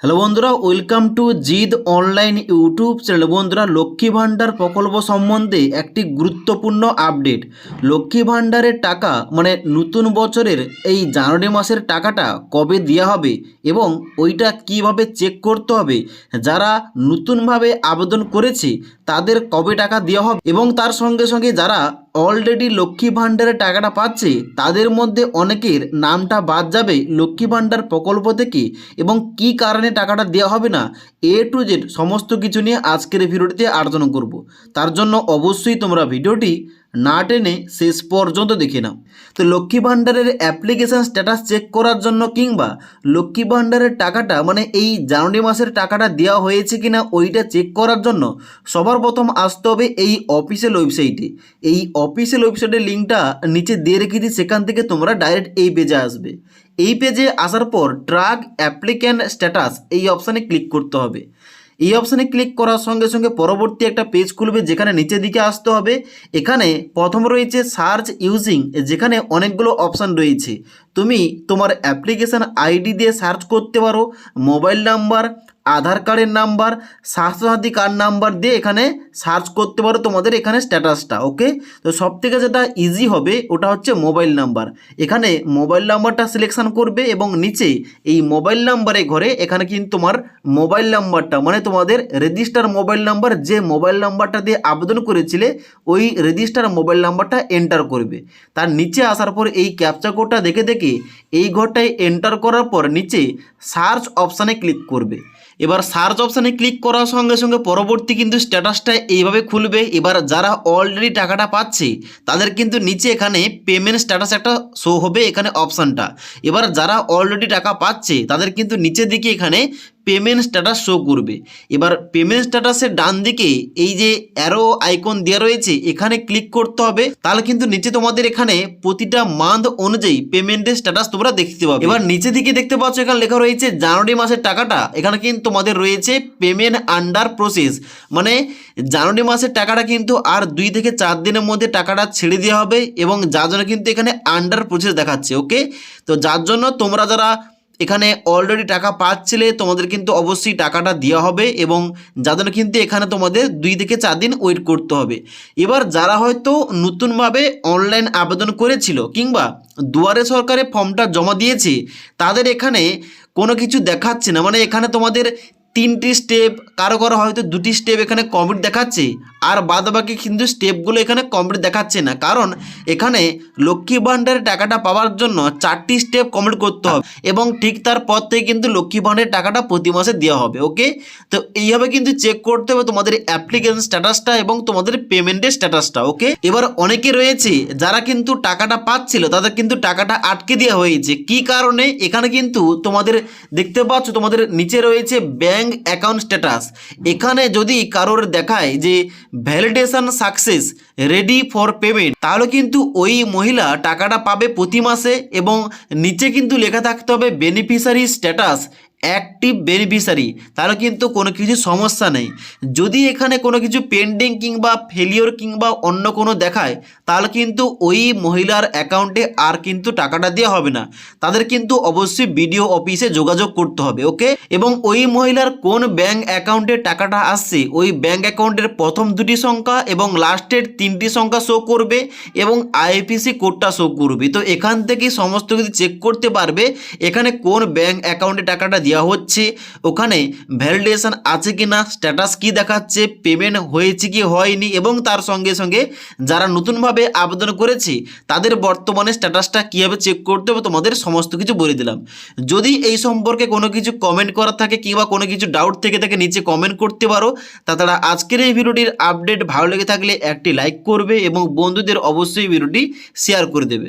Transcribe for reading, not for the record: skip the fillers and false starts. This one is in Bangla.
হ্যালো বন্ধুরা, welcome to Gide online YouTube channel. বন্ধুরা, লক্ষ্মী ভাণ্ডার প্রকল্প সম্বন্ধে একটি গুরুত্বপূর্ণ আপডেট। লক্ষ্মী ভাণ্ডারের টাকা মানে নতুন বছরের এই জানুয়ারি মাসের টাকাটা কবে দেওয়া হবে এবং ওইটা কিভাবে চেক করতে হবে, যারা নতুনভাবে আবেদন করেছে তাদের কবে টাকা দেওয়া হবে এবং তার সঙ্গে সঙ্গে যারা অলরেডি লক্ষ্মী ভাণ্ডারের টাকাটা পাচ্ছে তাদের মধ্যে অনেকের নামটা বাদ যাবে লক্ষ্মী ভাণ্ডার প্রকল্প থেকে এবং কি কারণে টাকাটা দেওয়া হবে না, টু জেড সমস্ত কিছু নিয়ে আজকের ভিডিওটিতে আলোচনা করব। তার জন্য অবশ্যই তোমরা ভিডিওটি না টেনে শেষ পর্যন্ত দেখে নাও। তো লক্ষ্মী ভাণ্ডারের অ্যাপ্লিকেশান স্ট্যাটাস চেক করার জন্য কিংবা লক্ষ্মী ভাণ্ডারের টাকাটা মানে এই জানুয়ারি মাসের টাকাটা দেওয়া হয়েছে কিনা ওইটা চেক করার জন্য সবার প্রথম আসতে হবে এই অফিসিয়াল ওয়েবসাইটে। এই অফিসিয়াল ওয়েবসাইটের লিঙ্কটা নিচে দিয়ে রেখেছি, সেখান থেকে তোমরা ডাইরেক্ট এই পেজে আসবে। এই পেজে আসার পর ট্র্যাক অ্যাপ্লিক্যান্ট স্ট্যাটাস এই অপশানে ক্লিক করতে হবে। এই অপশানে ক্লিক করার সঙ্গে সঙ্গে পরবর্তী একটা পেজ খুলবে, যেখানে নিচের দিকে আসতে হবে। এখানে প্রথম রয়েছে সার্চ ইউজিং, যেখানে অনেকগুলো অপশান রয়েছে। তুমি তোমার অ্যাপ্লিকেশান আইডি দিয়ে সার্চ করতে পারো, মোবাইল নাম্বার, আধার কার্ডের নাম্বার, স্বাস্থ্যসাথী কার্ড নাম্বার দিয়ে এখানে সার্চ করতে পারো তোমাদের এখানে স্ট্যাটাসটা। ওকে, তো সবথেকে যেটা ইজি হবে ওটা হচ্ছে মোবাইল নাম্বার। এখানে মোবাইল নাম্বারটা সিলেকশান করবে এবং নিচে এই মোবাইল নাম্বারে ঘরে এখানে কিন্তু তোমার মোবাইল নাম্বারটা মানে তোমাদের রেজিস্টার মোবাইল নাম্বার, যে মোবাইল নাম্বারটা দিয়ে আবেদন করেছিলে ওই রেজিস্টার মোবাইল নাম্বারটা এন্টার করবে। তার নিচে আসার পর এই ক্যাপচা কোডটা দেখে দেখে এই ঘরটায় এন্টার করার পর নিচে সার্চ অপশানে ক্লিক করবে। এবার সার্চ অপশানে ক্লিক করার সঙ্গে সঙ্গে পরবর্তী কিন্তু স্ট্যাটাসটা এইভাবে খুলবে। এবার যারা অলরেডি টাকাটা পাচ্ছে তাদের কিন্তু নিচে এখানে পেমেন্ট স্ট্যাটাস একটা শো হবে এখানে অপশানটা। এবার যারা অলরেডি টাকা পাচ্ছে তাদের কিন্তু নিচের দিকে এখানে পেমেন্ট স্ট্যাটাস শো করবে। এবার পেমেন্ট স্ট্যাটাসের ডান দিকে এই যে অ্যারো আইকন দেওয়া রয়েছে এখানে ক্লিক করতে হবে, তাহলে কিন্তু নিচে তোমাদের এখানে প্রতিটা মান্থ অনুযায়ী পেমেন্টের স্ট্যাটাস তোমরা দেখতে পাবে। এবার নিচে দিকে দেখতে পাচ্ছ এখানে লেখা রয়েছে জানুয়ারি মাসের টাকাটা, এখানে কিন্তু তোমাদের রয়েছে পেমেন্ট আন্ডার প্রসেস, মানে জানুয়ারি মাসের টাকাটা কিন্তু আর 2 থেকে 4 দিনের মধ্যে টাকাটা ছেড়ে দেওয়া হবে এবং যার জন্য কিন্তু এখানে আন্ডার প্রসেস দেখাচ্ছে। ওকে, তো যার জন্য তোমরা যারা এখানে অলরেডি টাকা পাচ্ছিলে তোমাদের কিন্তু অবশ্যই টাকাটা দেওয়া হবে এবং যাদের কিন্তু এখানে তোমাদের 2 থেকে 4 দিন ওয়েট করতে হবে। এবার যারা হয়তো নতুনভাবে অনলাইন আবেদন করেছিল কিংবা দুয়ারে সরকারে ফর্মটা জমা দিয়েছে তাদের এখানে কোনো কিছু দেখাচ্ছে না, মানে এখানে তোমাদের 3টি স্টেপ, কারো কারো হয়তো 2টি স্টেপ এখানে কমপ্লিট দেখাচ্ছে আর বাদবাকি কিন্তু স্টেপগুলো এখানে কমপ্লিট দেখাচ্ছে না, কারণ এখানে লক্ষ্মী ভাণ্ডারের টাকাটা পাওয়ার জন্য 4টি স্টেপ কমপ্লিট করতে হবে এবং ঠিক তারপর থেকে কিন্তু লক্ষ্মী ভাণ্ডারের টাকাটা প্রতি মাসে দেওয়া হবে। ওকে, তো এইভাবে কিন্তু চেক করতে হবে তোমাদের অ্যাপ্লিকেশন স্ট্যাটাসটা এবং তোমাদের পেমেন্টের স্ট্যাটাসটা। ওকে, এবার অনেকে রয়েছে যারা কিন্তু টাকাটা পাচ্ছিল তাদের কিন্তু টাকাটা আটকে দেওয়া হয়েছে। কি কারণে? এখানে কিন্তু তোমাদের দেখতে পাচ্ছ তোমাদের নিচে রয়েছে ব্যাংক অ্যাকাউন্ট স্ট্যাটাস। এখানে যদি কারোর দেখায় যে validation success ready for payment, তাহলে কিন্তু ওই মহিলা টাকাটা পাবে প্রতি মাসে এবং নিচে কিন্তু লেখা থাকতে হবে বেনিফিশিয়ারি স্ট্যাটাস অ্যাক্টিভ বেনিফিশিয়ারি, তাহলে কিন্তু কোনো কিছু সমস্যা নেই। যদি এখানে কোনো কিছু পেন্ডিং কিংবা ফেলিওর কিংবা অন্য কোনো দেখায় তাহলে কিন্তু ওই মহিলার অ্যাকাউন্টে আর কিন্তু টাকাটা দেওয়া হবে না, তাদের কিন্তু অবশ্যই বিডিও অফিসে যোগাযোগ করতে হবে। ওকে, এবং ওই মহিলার কোন ব্যাংক অ্যাকাউন্টে টাকাটা আসছে ওই ব্যাংক অ্যাকাউন্টের প্রথম 2টি সংখ্যা এবং লাস্টের 3টি সংখ্যা শো করবে এবং আইএফএসসি কোডটা শো করবে। তো এখান থেকে সমস্ত কিছু চেক করতে পারবে এখানে কোন ব্যাংক অ্যাকাউন্টে টাকাটা দেওয়া হচ্ছে, ওখানে ভ্যালিডেশন আছে কি না, স্ট্যাটাস কি দেখাচ্ছে, পেমেন্ট হয়েছে কি হয়নি এবং তার সঙ্গে সঙ্গে যারা নতুনভাবে আবেদন করেছে তাদের বর্তমানে স্ট্যাটাসটা কীভাবে চেক করতে হবে তোমাদের সমস্ত কিছু বলে দিলাম। যদি এই সম্পর্কে কোনো কিছু কমেন্ট করার থাকে কিংবা কোনো কিছু ডাউট থেকে থাকে নিচে কমেন্ট করতে পারো। তাছাড়া আজকের এই ভিডিওটির আপডেট ভালো লেগে থাকলে একটি লাইক করবে এবং বন্ধুদের অবশ্যই ভিডিওটি শেয়ার করে দেবে।